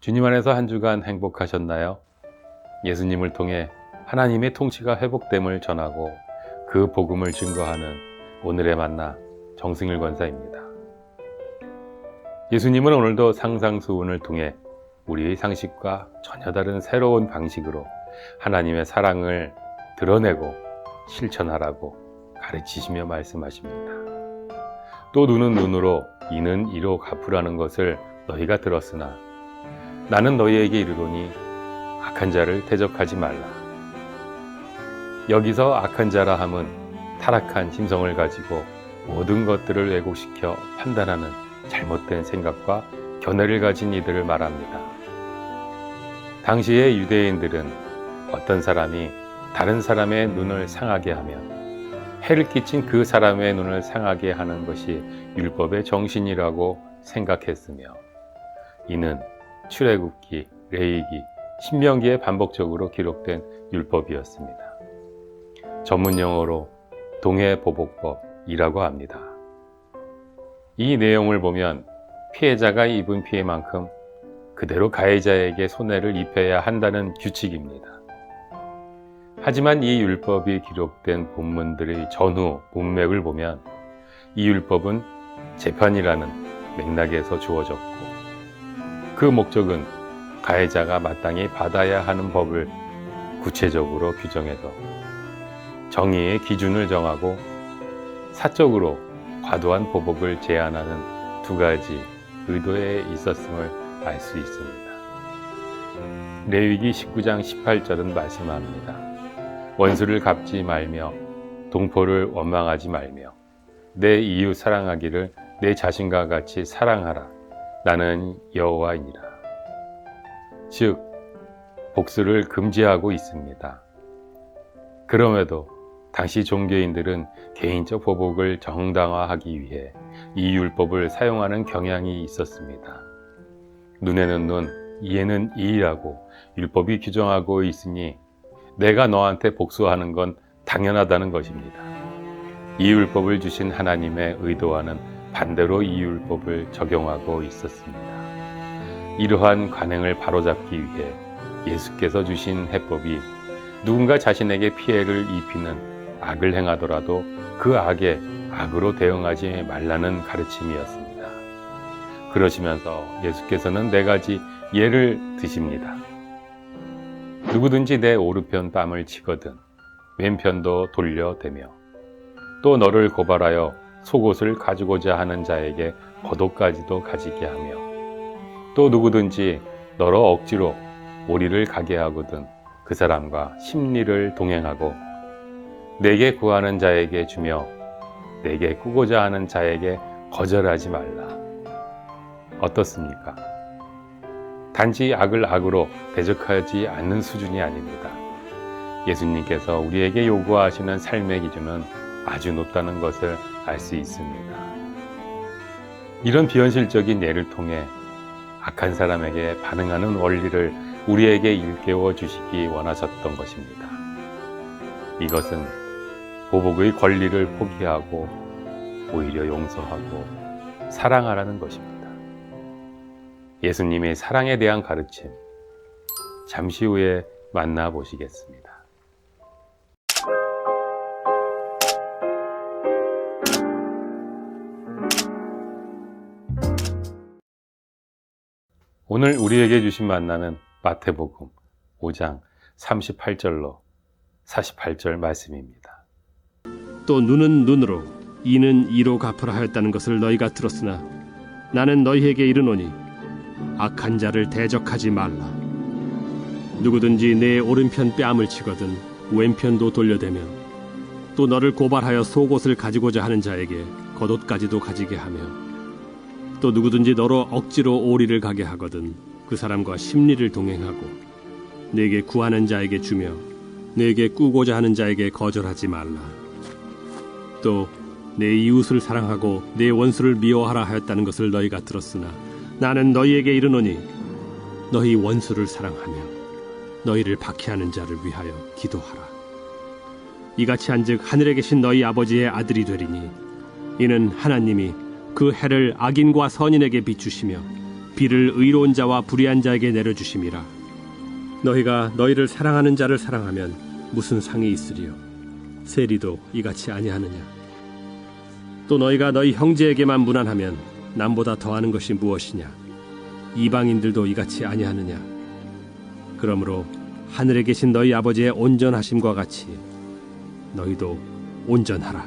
주님 안에서 한 주간 행복하셨나요? 예수님을 통해 하나님의 통치가 회복됨을 전하고 그 복음을 증거하는 오늘의 만나 정승일 권사입니다. 예수님은 오늘도 상상수훈을 통해 우리의 상식과 전혀 다른 새로운 방식으로 하나님의 사랑을 드러내고 실천하라고 가르치시며 말씀하십니다. 또 눈은 눈으로 이는 이로 갚으라는 것을 너희가 들었으나 나는 너희에게 이르노니 악한 자를 대적하지 말라. 여기서 악한 자라 함은 타락한 심성을 가지고 모든 것들을 왜곡시켜 판단하는 잘못된 생각과 견해를 가진 이들을 말합니다. 당시의 유대인들은 어떤 사람이 다른 사람의 눈을 상하게 하면 해를 끼친 그 사람의 눈을 상하게 하는 것이 율법의 정신이라고 생각했으며 이는 출애굽기, 레위기, 신명기에 반복적으로 기록된 율법이었습니다. 전문 용어로 동해보복법이라고 합니다. 이 내용을 보면 피해자가 입은 피해만큼 그대로 가해자에게 손해를 입혀야 한다는 규칙입니다. 하지만 이 율법이 기록된 본문들의 전후 문맥을 보면 이 율법은 재판이라는 맥락에서 주어졌고 그 목적은 가해자가 마땅히 받아야 하는 법을 구체적으로 규정해서 정의의 기준을 정하고 사적으로 과도한 보복을 제한하는 두 가지 의도에 있었음을 알 수 있습니다. 레위기 19장 18절은 말씀합니다. 원수를 갚지 말며 동포를 원망하지 말며 내 이웃 사랑하기를 내 자신과 같이 사랑하라. 나는 여호와이니라. 즉 복수를 금지하고 있습니다. 그럼에도 당시 종교인들은 개인적 보복을 정당화하기 위해 이 율법을 사용하는 경향이 있었습니다. 눈에는 눈, 이에는 이라고 율법이 규정하고 있으니 내가 너한테 복수하는 건 당연하다는 것입니다. 이 율법을 주신 하나님의 의도와는 반대로 이 율법을 적용하고 있었습니다. 이러한 관행을 바로잡기 위해 예수께서 주신 해법이 누군가 자신에게 피해를 입히는 악을 행하더라도 그 악에 악으로 대응하지 말라는 가르침이었습니다. 그러시면서 예수께서는 4가지 예를 드십니다. 누구든지 내 오른편 뺨을 치거든 왼편도 돌려대며 또 너를 고발하여 속옷을 가지고자 하는 자에게 겉옷까지도 가지게 하며 또 누구든지 너로 억지로 오리를 가게 하거든 그 사람과 심리를 동행하고 내게 구하는 자에게 주며 내게 꾸고자 하는 자에게 거절하지 말라. 어떻습니까? 단지 악을 악으로 대적하지 않는 수준이 아닙니다. 예수님께서 우리에게 요구하시는 삶의 기준은 아주 높다는 것을 알 수 있습니다. 이런 비현실적인 예를 통해 악한 사람에게 반응하는 원리를 우리에게 일깨워 주시기 원하셨던 것입니다. 이것은 보복의 권리를 포기하고 오히려 용서하고 사랑하라는 것입니다. 예수님의 사랑에 대한 가르침, 잠시 후에 만나보시겠습니다. 오늘 우리에게 주신 만나는 마태복음 5장 38절로 48절 말씀입니다. 또 눈은 눈으로 이는 이로 갚으라 하였다는 것을 너희가 들었으나 나는 너희에게 이르노니 악한 자를 대적하지 말라. 누구든지 내 오른편 뺨을 치거든 왼편도 돌려대며 또 너를 고발하여 속옷을 가지고자 하는 자에게 겉옷까지도 가지게 하며 또 누구든지 너로 억지로 오리를 가게 하거든 그 사람과 심리를 동행하고 내게 구하는 자에게 주며 내게 꾸고자 하는 자에게 거절하지 말라. 또 내 이웃을 사랑하고 내 원수를 미워하라 하였다는 것을 너희가 들었으나 나는 너희에게 이르노니 너희 원수를 사랑하며 너희를 박해하는 자를 위하여 기도하라. 이같이 한즉 하늘에 계신 너희 아버지의 아들이 되리니 이는 하나님이 그 해를 악인과 선인에게 비추시며 비를 의로운 자와 불의한 자에게 내려주심이라. 너희가 너희를 사랑하는 자를 사랑하면 무슨 상이 있으리요? 세리도 이같이 아니하느냐? 또 너희가 너희 형제에게만 무난하면 남보다 더하는 것이 무엇이냐? 이방인들도 이같이 아니하느냐? 그러므로 하늘에 계신 너희 아버지의 온전하심과 같이 너희도 온전하라.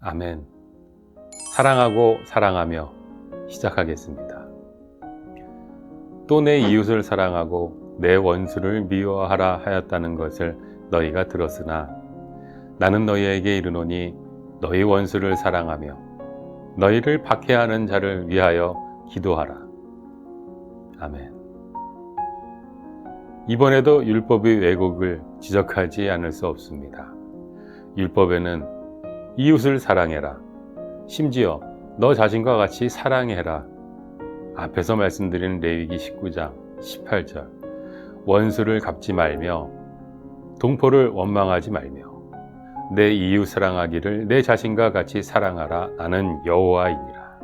아멘. 사랑하고 사랑하며 시작하겠습니다. 또 내 이웃을 사랑하고 내 원수를 미워하라 하였다는 것을 너희가 들었으나 나는 너희에게 이르노니 너희 원수를 사랑하며 너희를 박해하는 자를 위하여 기도하라. 아멘. 이번에도 율법의 왜곡을 지적하지 않을 수 없습니다. 율법에는 이웃을 사랑해라, 심지어 너 자신과 같이 사랑해라, 앞에서 말씀드린 레위기 19장 18절 원수를 갚지 말며 동포를 원망하지 말며 내 이웃 사랑하기를 내 자신과 같이 사랑하라. 나는 여호와이니라.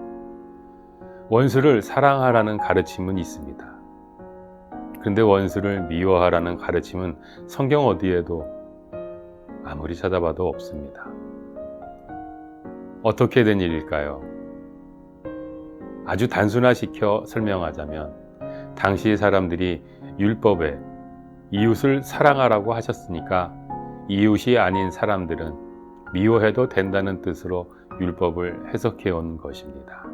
원수를 사랑하라는 가르침은 있습니다. 그런데 원수를 미워하라는 가르침은 성경 어디에도 아무리 찾아봐도 없습니다. 어떻게 된 일일까요? 아주 단순화시켜 설명하자면 당시 사람들이 율법에 이웃을 사랑하라고 하셨으니까 이웃이 아닌 사람들은 미워해도 된다는 뜻으로 율법을 해석해 온 것입니다.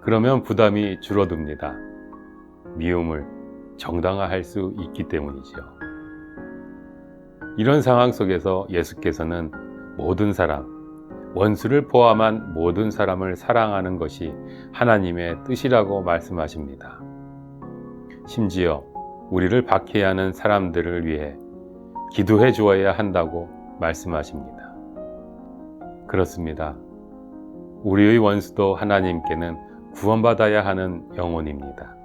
그러면 부담이 줄어듭니다. 미움을 정당화할 수 있기 때문이죠. 이런 상황 속에서 예수께서는 모든 사람, 원수를 포함한 모든 사람을 사랑하는 것이 하나님의 뜻이라고 말씀하십니다. 심지어 우리를 박해하는 사람들을 위해 기도해 주어야 한다고 말씀하십니다. 그렇습니다. 우리의 원수도 하나님께는 구원받아야 하는 영혼입니다.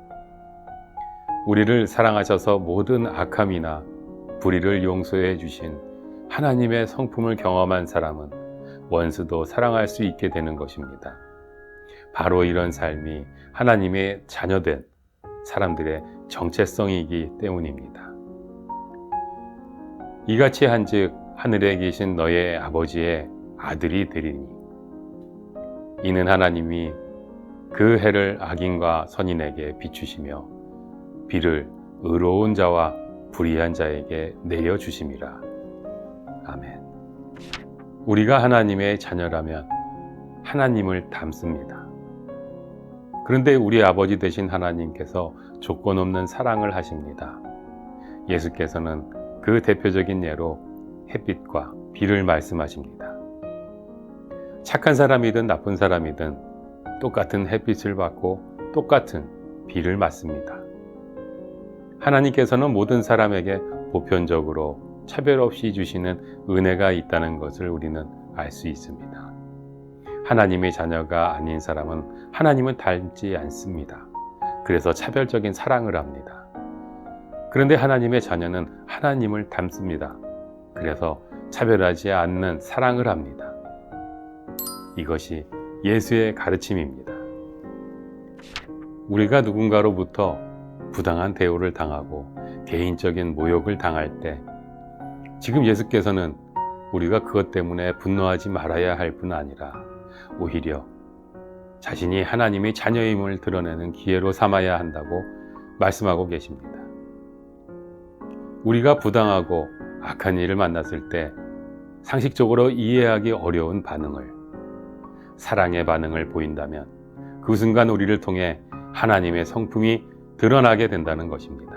우리를 사랑하셔서 모든 악함이나 불의를 용서해 주신 하나님의 성품을 경험한 사람은 원수도 사랑할 수 있게 되는 것입니다. 바로 이런 삶이 하나님의 자녀된 사람들의 정체성이기 때문입니다. 이같이 한즉 하늘에 계신 너의 아버지의 아들이 되리니 이는 하나님이 그 해를 악인과 선인에게 비추시며 비를 의로운 자와 불의한 자에게 내려주심이라. 아멘. 우리가 하나님의 자녀라면 하나님을 닮습니다. 그런데 우리 아버지 되신 하나님께서 조건 없는 사랑을 하십니다. 예수께서는 그 대표적인 예로 햇빛과 비를 말씀하십니다. 착한 사람이든 나쁜 사람이든 똑같은 햇빛을 받고 똑같은 비를 맞습니다. 하나님께서는 모든 사람에게 보편적으로 차별 없이 주시는 은혜가 있다는 것을 우리는 알 수 있습니다. 하나님의 자녀가 아닌 사람은 하나님을 닮지 않습니다. 그래서 차별적인 사랑을 합니다. 그런데 하나님의 자녀는 하나님을 닮습니다. 그래서 차별하지 않는 사랑을 합니다. 이것이 예수의 가르침입니다. 우리가 누군가로부터 부당한 대우를 당하고 개인적인 모욕을 당할 때 지금 예수께서는 우리가 그것 때문에 분노하지 말아야 할 뿐 아니라 오히려 자신이 하나님의 자녀임을 드러내는 기회로 삼아야 한다고 말씀하고 계십니다. 우리가 부당하고 악한 일을 만났을 때 상식적으로 이해하기 어려운 반응을, 사랑의 반응을 보인다면 그 순간 우리를 통해 하나님의 성품이 드러나게 된다는 것입니다.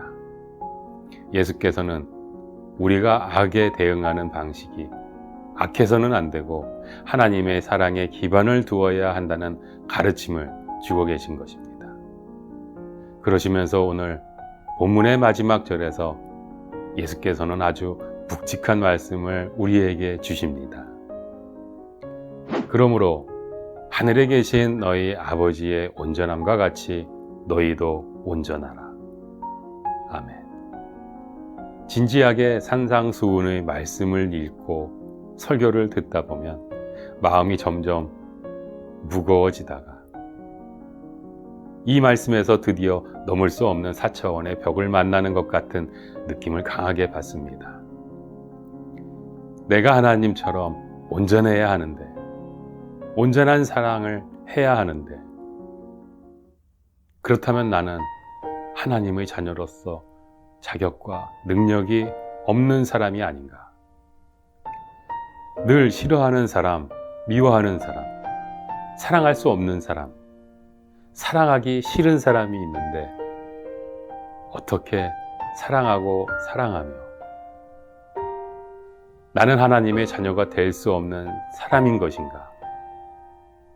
예수께서는 우리가 악에 대응하는 방식이 악해서는 안 되고 하나님의 사랑에 기반을 두어야 한다는 가르침을 주고 계신 것입니다. 그러시면서 오늘 본문의 마지막 절에서 예수께서는 아주 묵직한 말씀을 우리에게 주십니다. 그러므로 하늘에 계신 너희 아버지의 온전함과 같이 너희도 온전하라. 아멘. 진지하게 산상수훈의 말씀을 읽고 설교를 듣다 보면 마음이 점점 무거워지다가 이 말씀에서 드디어 넘을 수 없는 4차원의 벽을 만나는 것 같은 느낌을 강하게 받습니다. 내가 하나님처럼 온전해야 하는데, 온전한 사랑을 해야 하는데, 그렇다면 나는 하나님의 자녀로서 자격과 능력이 없는 사람이 아닌가? 늘 싫어하는 사람, 미워하는 사람, 사랑할 수 없는 사람, 사랑하기 싫은 사람이 있는데 어떻게 사랑하고 사랑하며 나는 하나님의 자녀가 될 수 없는 사람인 것인가?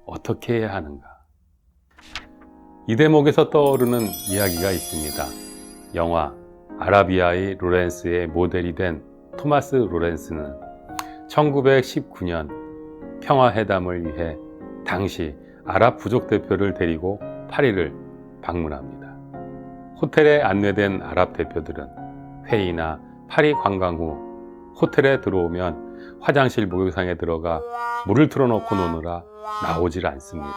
어떻게 해야 하는가? 이 대목에서 떠오르는 이야기가 있습니다. 영화 아라비아의 로렌스의 모델이 된 토마스 로렌스는 1919년 평화회담을 위해 당시 아랍 부족 대표를 데리고 파리를 방문합니다. 호텔에 안내된 아랍 대표들은 회의나 파리 관광 후 호텔에 들어오면 화장실 목욕탕에 들어가 물을 틀어놓고 노느라 나오질 않습니다.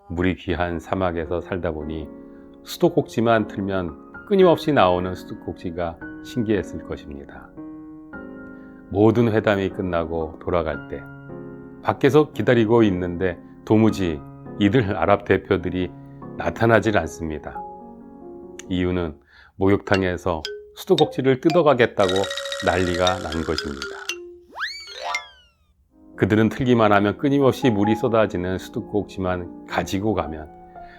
물이 귀한 사막에서 살다 보니 수도꼭지만 틀면 끊임없이 나오는 수도꼭지가 신기했을 것입니다. 모든 회담이 끝나고 돌아갈 때 밖에서 기다리고 있는데 도무지 이들 아랍 대표들이 나타나질 않습니다. 이유는 목욕탕에서 수도꼭지를 뜯어가겠다고 난리가 난 것입니다. 그들은 틀기만 하면 끊임없이 물이 쏟아지는 수도꼭지만 가지고 가면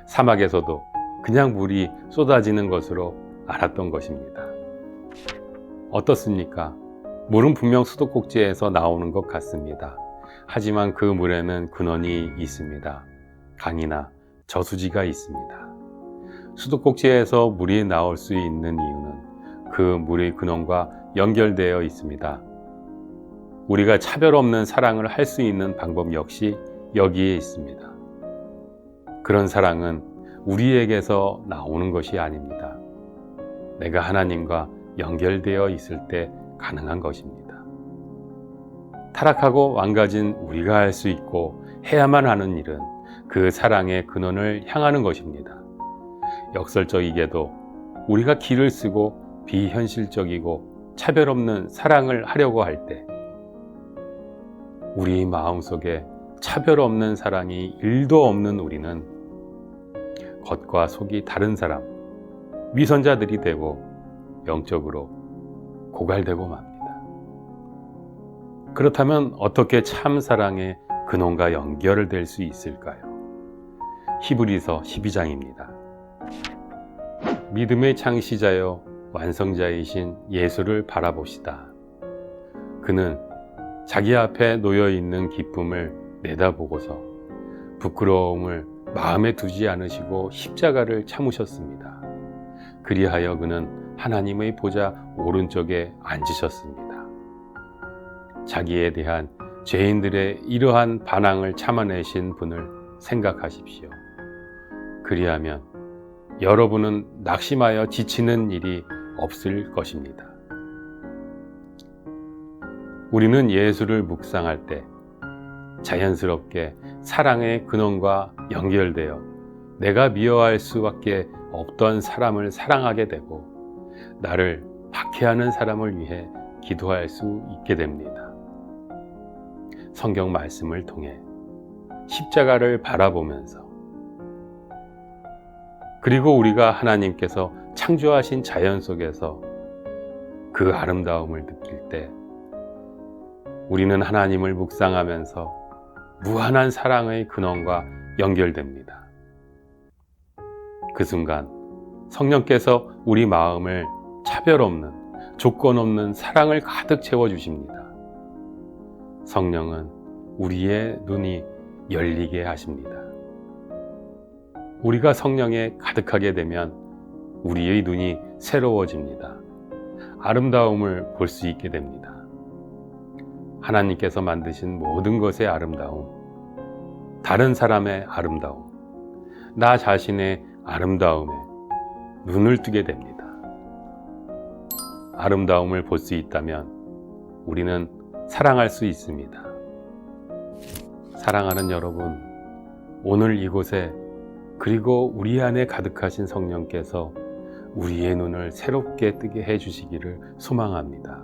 사막에서도 그냥 물이 쏟아지는 것으로 알았던 것입니다. 어떻습니까? 물은 분명 수도꼭지에서 나오는 것 같습니다. 하지만 그 물에는 근원이 있습니다. 강이나 저수지가 있습니다. 수도꼭지에서 물이 나올 수 있는 이유는 그 물의 근원과 연결되어 있습니다. 우리가 차별 없는 사랑을 할 수 있는 방법 역시 여기에 있습니다. 그런 사랑은 우리에게서 나오는 것이 아닙니다. 내가 하나님과 연결되어 있을 때 가능한 것입니다. 타락하고 망가진 우리가 할 수 있고 해야만 하는 일은 그 사랑의 근원을 향하는 것입니다. 역설적이게도 우리가 기를 쓰고 비현실적이고 차별 없는 사랑을 하려고 할 때 우리 마음속에 차별 없는 사랑이 1도 없는 우리는 겉과 속이 다른 사람, 위선자들이 되고 영적으로 고갈되고 맙니다. 그렇다면 어떻게 참 사랑의 근원과 연결될 수 있을까요? 히브리서 12장입니다. 믿음의 창시자요 완성자이신 예수를 바라봅시다. 그는 자기 앞에 놓여 있는 기쁨을 내다보고서 부끄러움을 마음에 두지 않으시고 십자가를 참으셨습니다. 그리하여 그는 하나님의 보좌 오른쪽에 앉으셨습니다. 자기에 대한 죄인들의 이러한 반항을 참아내신 분을 생각하십시오. 그리하면 여러분은 낙심하여 지치는 일이 없을 것입니다. 우리는 예수를 묵상할 때 자연스럽게 사랑의 근원과 연결되어 내가 미워할 수밖에 없던 사람을 사랑하게 되고 나를 박해하는 사람을 위해 기도할 수 있게 됩니다. 성경 말씀을 통해 십자가를 바라보면서 그리고 우리가 하나님께서 창조하신 자연 속에서 그 아름다움을 느낄 때 우리는 하나님을 묵상하면서 무한한 사랑의 근원과 연결됩니다. 그 순간 성령께서 우리 마음을 차별 없는 조건 없는 사랑을 가득 채워주십니다. 성령은 우리의 눈이 열리게 하십니다. 우리가 성령에 가득하게 되면 우리의 눈이 새로워집니다. 아름다움을 볼 수 있게 됩니다. 하나님께서 만드신 모든 것의 아름다움, 다른 사람의 아름다움, 나 자신의 아름다움에 눈을 뜨게 됩니다. 아름다움을 볼 수 있다면 우리는 사랑할 수 있습니다. 사랑하는 여러분, 오늘 이곳에 그리고 우리 안에 가득하신 성령께서 우리의 눈을 새롭게 뜨게 해주시기를 소망합니다.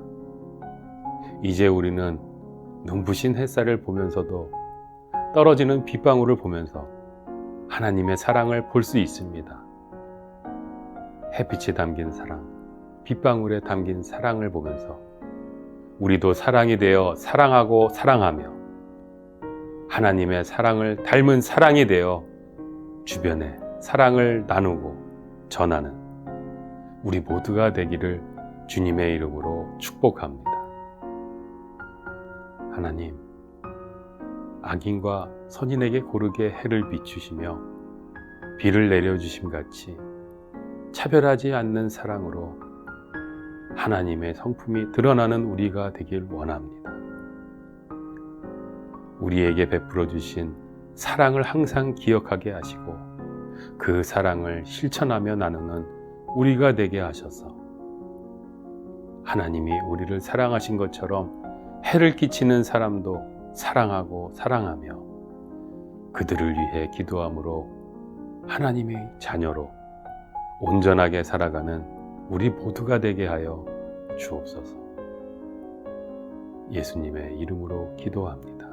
이제 우리는 눈부신 햇살을 보면서도 떨어지는 빗방울을 보면서 하나님의 사랑을 볼 수 있습니다. 햇빛이 담긴 사랑, 빗방울에 담긴 사랑을 보면서 우리도 사랑이 되어 사랑하고 사랑하며 하나님의 사랑을 닮은 사랑이 되어 주변에 사랑을 나누고 전하는 우리 모두가 되기를 주님의 이름으로 축복합니다. 하나님, 악인과 선인에게 고르게 해를 비추시며 비를 내려주심 같이 차별하지 않는 사랑으로 하나님의 성품이 드러나는 우리가 되길 원합니다. 우리에게 베풀어 주신 사랑을 항상 기억하게 하시고 그 사랑을 실천하며 나누는 우리가 되게 하셔서 하나님이 우리를 사랑하신 것처럼 해를 끼치는 사람도 사랑하고 사랑하며 그들을 위해 기도함으로 하나님의 자녀로 온전하게 살아가는 우리 모두가 되게 하여 주옵소서. 예수님의 이름으로 기도합니다.